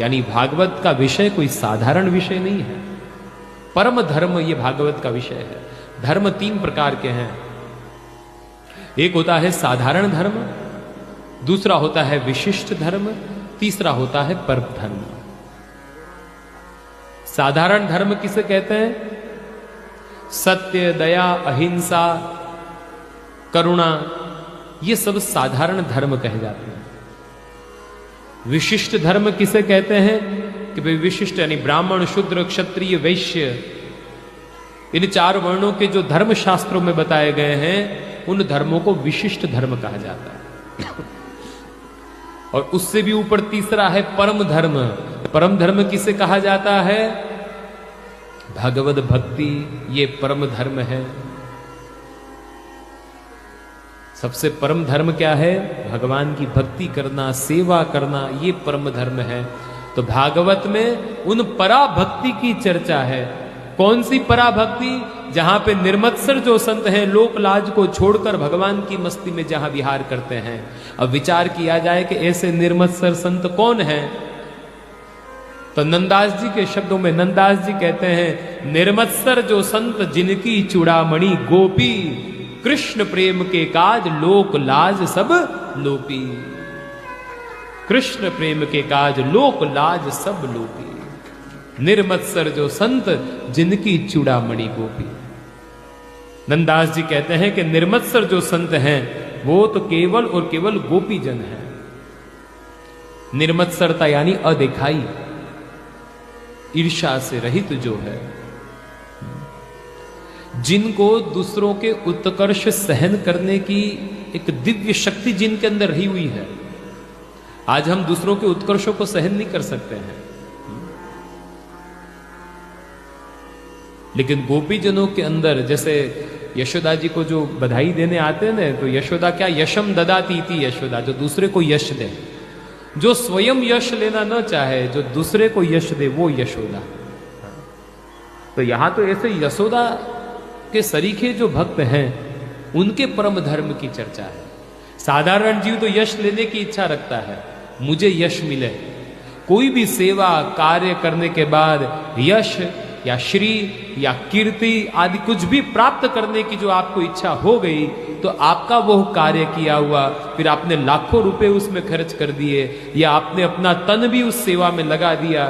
यानी भागवत का विषय कोई साधारण विषय नहीं है। परम धर्म ये भागवत का विषय है। धर्म 3 प्रकार के हैं। एक होता है साधारण धर्म, दूसरा होता है विशिष्ट धर्म, तीसरा होता है परम धर्म। साधारण धर्म किसे कहते हैं? सत्य, दया, अहिंसा, करुणा, ये सब साधारण धर्म कहे जाते हैं। विशिष्ट धर्म किसे कहते हैं? कि भाई विशिष्ट यानी ब्राह्मण, शूद्र, क्षत्रिय, वैश्य, इन 4 वर्णों के जो धर्म शास्त्रों में बताए गए हैं उन धर्मों को विशिष्ट धर्म कहा जाता है। और उससे भी ऊपर तीसरा है परम धर्म। परम धर्म किसे कहा जाता है? भगवद भक्ति, ये परम धर्म है। सबसे परम धर्म क्या है? भगवान की भक्ति करना, सेवा करना, ये परम धर्म है। तो भागवत में उन पराभक्ति की चर्चा है। कौन सी पराभक्ति? जहां पे निर्मत्सर जो संत हैं लोक लाज को छोड़कर भगवान की मस्ती में जहां विहार करते हैं। अब विचार किया जाए कि ऐसे निर्मत्सर संत कौन हैं, तो नंदास जी के शब्दों में नंदास जी कहते हैं, निर्मत्सर जो संत जिनकी चूड़ामणि गोपी, कृष्ण प्रेम के काज लोक लाज सब लोपी। कृष्ण प्रेम के काज लोक लाज सब लोपी। निर्मत्सर जो संत जिनकी चूड़ामणि गोपी। नंदास जी कहते हैं कि निर्मत्सर जो संत हैं वो तो केवल और केवल गोपी जन है। निर्मत्सरता यानी अदेखाई, ईर्ष्या से रहित जो है, जिनको दूसरों के उत्कर्ष सहन करने की एक दिव्य शक्ति जिनके अंदर रही हुई है। आज हम दूसरों के उत्कर्षों को सहन नहीं कर सकते हैं, लेकिन गोपीजनों के अंदर, जैसे यशोदा जी को जो बधाई देने आते हैं ना, तो यशोदा क्या यशम ददाती थी, यशोदा जो दूसरे को यश दे, जो स्वयं यश लेना न चाहे, जो दूसरे को यश दे, वो यशोदा। तो यहां तो ऐसे यशोदा के सरीखे जो भक्त हैं उनके परम धर्म की चर्चा है। साधारण जीव तो यश लेने की इच्छा रखता है, मुझे यश मिले। कोई भी सेवा कार्य करने के बाद यश या श्री या कीर्ति आदि कुछ भी प्राप्त करने की जो आपको इच्छा हो गई, तो आपका वो कार्य किया हुआ, फिर आपने लाखों रुपए उसमें खर्च कर दिए या आपने अपना तन भी उस सेवा में लगा दिया,